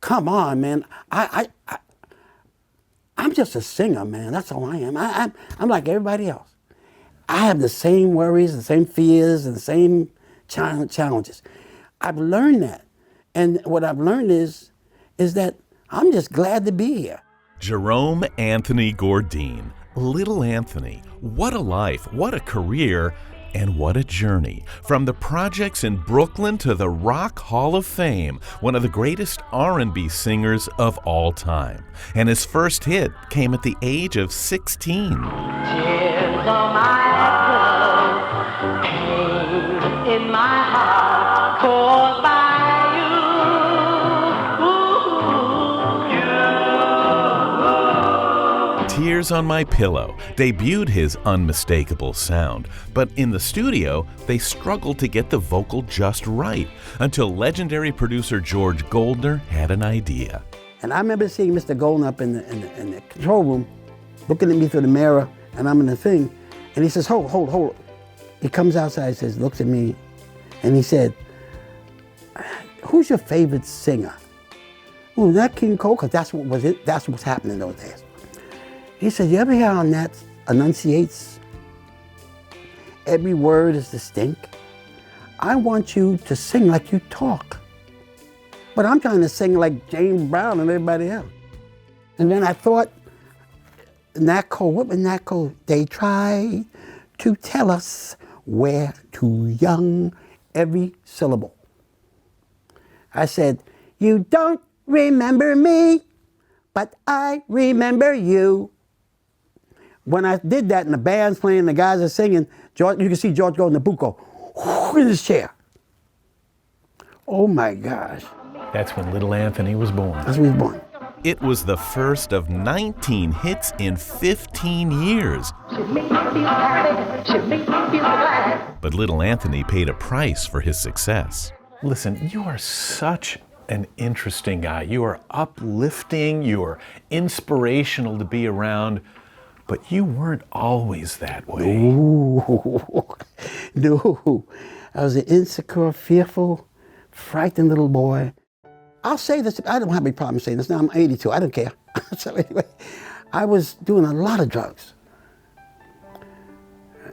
Come on, man. I'm just a singer, man. That's all I am. I'm like everybody else. I have the same worries, the same fears, and the same challenges. I've learned that. And what I've learned is that I'm just glad to be here. Jerome Anthony Gourdine. Little Anthony. What a life, what a career, and what a journey. From the projects in Brooklyn to the Rock Hall of Fame, one of the greatest R&B singers of all time. And his first hit came at the age of 16. Tears on my pillow, pain in my heart, caused by Tears on My Pillow debuted his unmistakable sound, but in the studio, they struggled to get the vocal just right until legendary producer George Goldner had an idea. And I remember seeing Mr. Goldner up in the control room, looking at me through the mirror, and I'm in the thing, and he says, hold. He comes outside, says, looks at me, and he said, who's your favorite singer? Oh, Nat King Cole, because that's what's happening those days. He said, you ever hear how Nat enunciates? Every word is distinct. I want you to sing like you talk. But I'm trying to sing like James Brown and everybody else. And then I thought, Nat Cole, what was Nat Cole? They try to tell us we're too young, every syllable. I said, you don't remember me, but I remember you. When I did that and the band's playing, the guys are singing, George, you can see George Goldner go in his chair. Oh my gosh. That's when Little Anthony was born. That's when he was born. It was the first of 19 hits in 15 years. But Little Anthony paid a price for his success. Listen, you are such an interesting guy. You are uplifting, you are inspirational to be around, but you weren't always that way. No. I was an insecure, fearful, frightened little boy. I'll say this, I don't have any problem saying this now, I'm 82, I don't care. So anyway, I was doing a lot of drugs.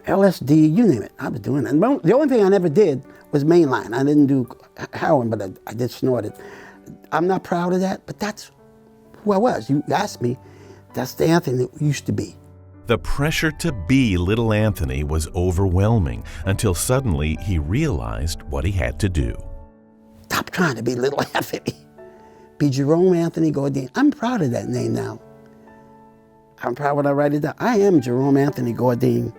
LSD, you name it, I was doing it. And the only thing I never did was mainline. I didn't do heroin, but I did snort it. I'm not proud of that, but that's who I was. You asked me, that's the Anthony that used to be. The pressure to be Little Anthony was overwhelming until suddenly he realized what he had to do. Stop trying to be Little Anthony. Be Jerome Anthony Gourdine. I'm proud of that name now. I'm proud when I write it down. I am Jerome Anthony Gourdine.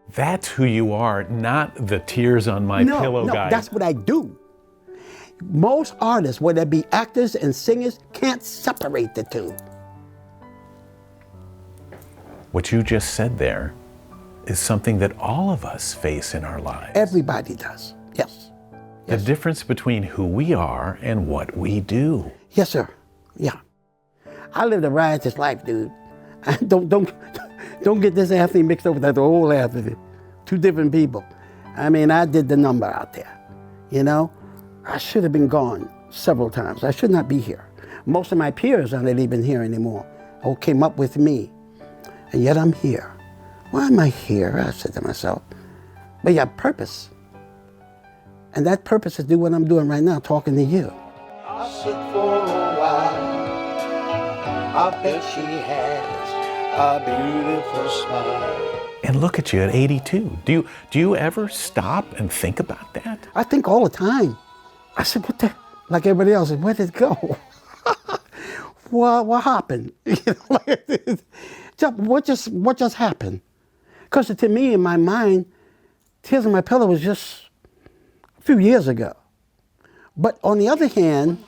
That's who you are, not the Tears on My Pillow guy. No, that's what I do. Most artists, whether they be actors and singers, can't separate the two. What you just said there is something that all of us face in our lives. Everybody does, yes. The difference between who we are and what we do. Yes, sir, yeah. I lived a riotous life, dude. Don't get this Anthony mixed up with that old Anthony. Two different people. I mean, I did the number out there, you know? I should have been gone several times. I should not be here. Most of my peers aren't even here anymore, who came up with me. And yet I'm here. Why am I here? I said to myself. But you have purpose. And that purpose is to do what I'm doing right now, talking to you. I'll sit for a while. I bet she has a beautiful smile. And look at you at 82. Do you ever stop and think about that? I think all the time. I said, what the, like everybody else, where did it go? What happened? What just happened? Because to me, in my mind, Tears on My Pillow was just a few years ago. But on the other hand,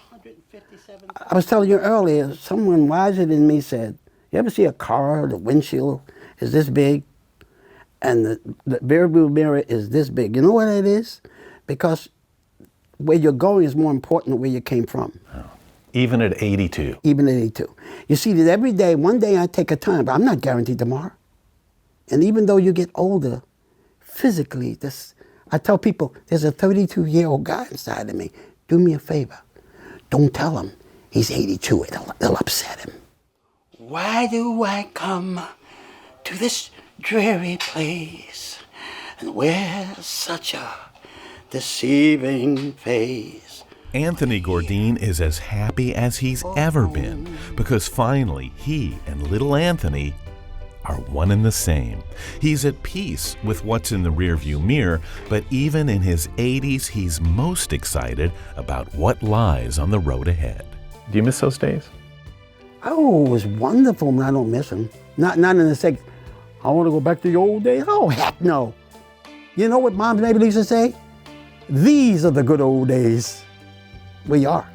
I was telling you earlier, someone wiser than me said, you ever see a car, the windshield is this big, and the rearview mirror is this big? You know what it is? Because where you're going is more important than where you came from. Oh. Even at 82. Even at 82. You see that every day, one day I take a time, but I'm not guaranteed tomorrow. And even though you get older, physically, I tell people, there's a 32-year-old guy inside of me. Do me a favor. Don't tell him He's 82. It'll upset him. Why do I come to this dreary place and wear such a deceiving face? Anthony Bourdain is as happy as he's ever been because finally he and little Anthony are one and the same. He's at peace with what's in the rearview mirror, but even in his 80s, he's most excited about what lies on the road ahead. Do you miss those days? Oh, it was wonderful, and I don't miss him. Not in the sense, I want to go back to the old days. Oh, heck no. You know what moms maybe used to say? These are the good old days. We are.